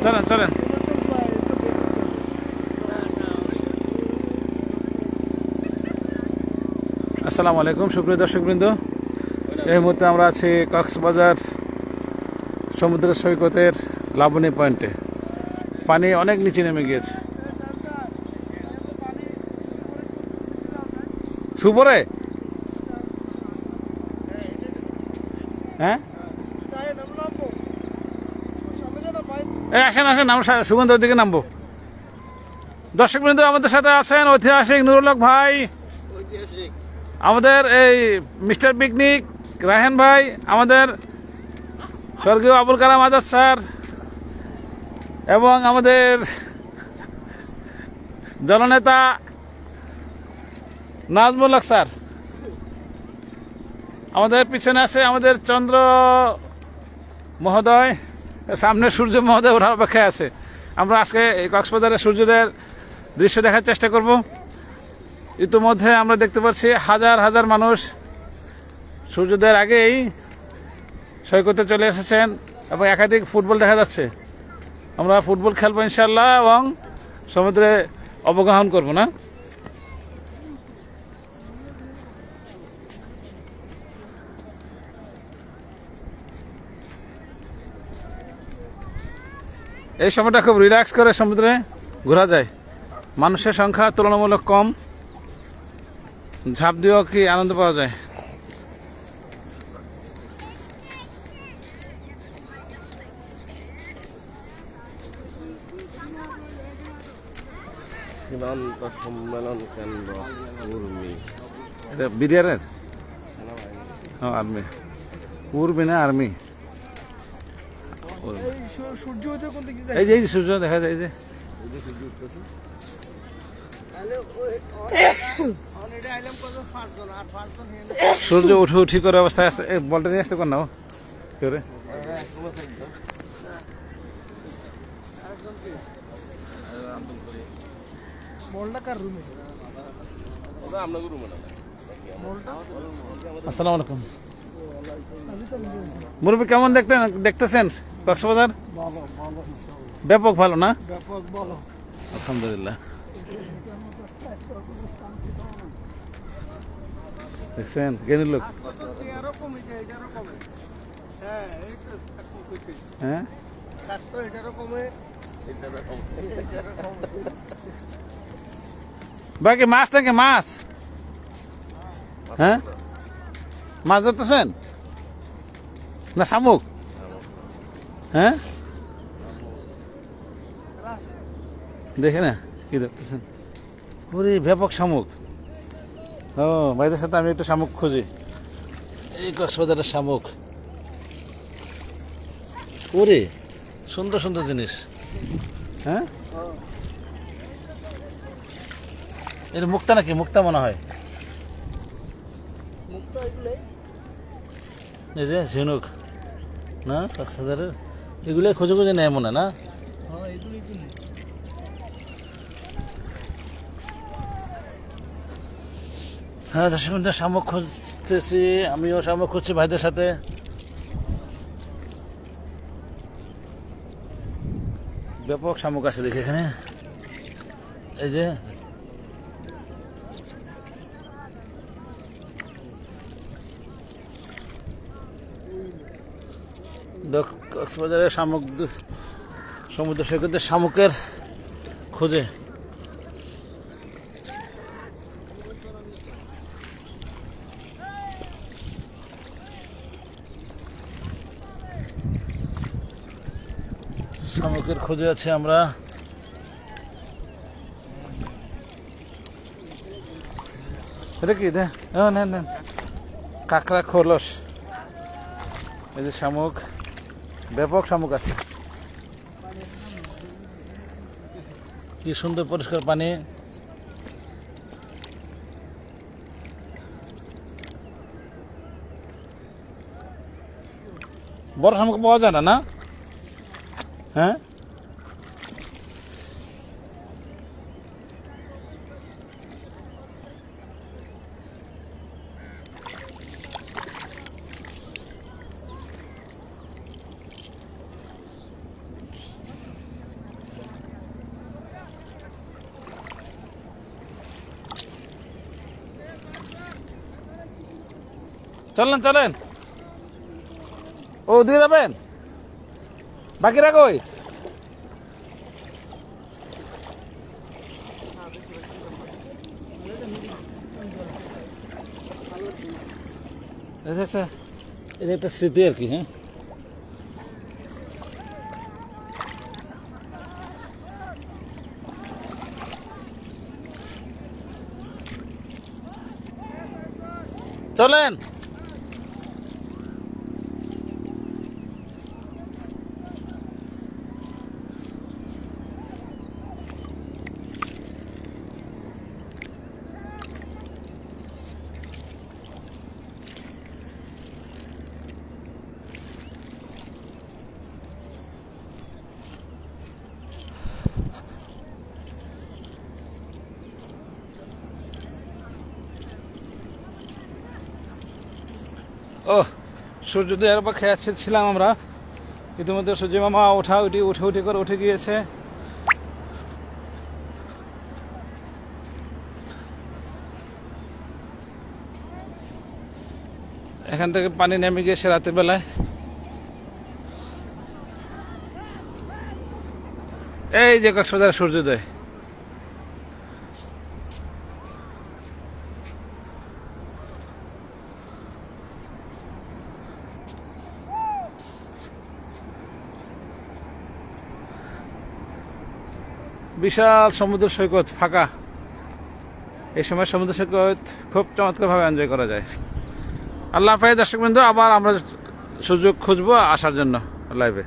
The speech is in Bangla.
চলেন চলেন। আসসালামু আলাইকুম সুপ্রিয় দর্শকবৃন্দ, এই মুহূর্তে আমরা আছি কক্সবাজার সমুদ্র সৈকতের লাবণী পয়েন্টে। পানি অনেক নিচে নেমে গিয়েছে। সুপরে হ্যাঁ আসেন আসেন, আমরা সুগন্ধার দিকে নামবো। দর্শকবৃন্দ, আমাদের সাথে আছেন ঐতিহাসিক নুরুল হক ভাই, আমাদের এই মিস্টার পিকনিক রায়হান ভাই, আমাদের স্বর্গীয় আবুল কালাম আজাদ স্যার এবং আমাদের দলনেতা নাজমুল হক স্যার। আমাদের পিছনে আছে আমাদের চন্দ্র মহোদয়, সামনে সূর্য মহোদয় ওঠার অপেক্ষায় আছে। আমরা আজকে এই কক্সবাজারের সূর্যোদয়ের দৃশ্য দেখার চেষ্টা করব। ইতিমধ্যে আমরা দেখতে পাচ্ছি হাজার হাজার মানুষ সূর্যোদয়ের আগেই সৈকতে চলে এসেছেন এবং একাধিক ফুটবল দেখা যাচ্ছে। আমরা ফুটবল খেলবো ইনশাল্লাহ এবং সমুদ্রে অবগাহন করব না। এই সময়টা খুব রিল্যাক্স করে সমুদ্রে ঘোরা যায়। মানুষের সংখ্যা তুলনামূলক কম, ঝাঁপ দিয়েও কি আনন্দ পাওয়া যায়। সীমান্ত সম্মেলন কেন্দ্র উর্মি, এটা বিডিআরের আর্মি, উর্মি না আর্মি। এই যে সূর্য দেখা যায়, এই যে সূর্য উঠে উঠি করে অবস্থায় আছে। বলটা নিয়ে আসতে কর না করে আসসালামু আলাইকুম মুরব্বী, কেমন দেখতেছেন কক্সবাজার? ব্যাপক ভালো না? আলহামদুলিল্লাহ। দেখছেন জ্ঞানী লোক। হ্যাঁ বাকি মাছ নাকি মাছ? হ্যাঁ মাছ ধরতেছেন না শামুক? হ্যাঁ দেখে না কি ধরতেছেন? ওরে ব্যাপক শামুক। ও ভাইদের সাথে আমি একটু শামুক খুঁজি। এই কক্সবাজারের শামুক, ওরে সুন্দর সুন্দর জিনিস। হ্যাঁ এটা মুক্তা নাকি? মুক্তা মনে হয়। এই যে ঝিনুক না কক্সবাজারের, এগুলো খুঁজে খুঁজে নেয় মনে না? হ্যাঁ দর্শক শামুক খুঁজতেছি, আমিও শামুক খুঁজছি ভাইদের সাথে। ব্যাপক শামুক আছে দেখি এখানে। এই যে কক্সবাজারের শামুক, সমুদ্র সৈকতের শামুকের খোঁজে। শামুকের খোঁজে আছে আমরা। এটা কি নেন নেন, কাঁকড়া খোলস। এই যে শামুক, ব্যাপক শামুক আছে। কি সুন্দর পরিষ্কার পানি। বড় শামুক পাওয়া যায় না? হ্যাঁ চলেন চলেন, ও দিয়ে যাবেন, বাকিরা কই? এটা একটা স্মৃতি আর কি। হ্যাঁ, চলেন। ও সূর্যোদয়ের অপেক্ষায় ছিলাম আমরা, ইতিমধ্যে সূর্য মামা উঠে করে উঠে গিয়েছে। এখান থেকে পানি নেমে গিয়েছে রাতের বেলায়। এই যে কক্সবাজারের সূর্যোদয়। বিশাল সমুদ্র সৈকত, ফাঁকা। এই সময় সমুদ্র সৈকত খুব চমৎকারভাবে এনজয় করা যায়। আল্লাহ হাফেজ দর্শকবৃন্দ, আবার আমরা সুযোগ খুঁজবো আসার জন্য লাইভে।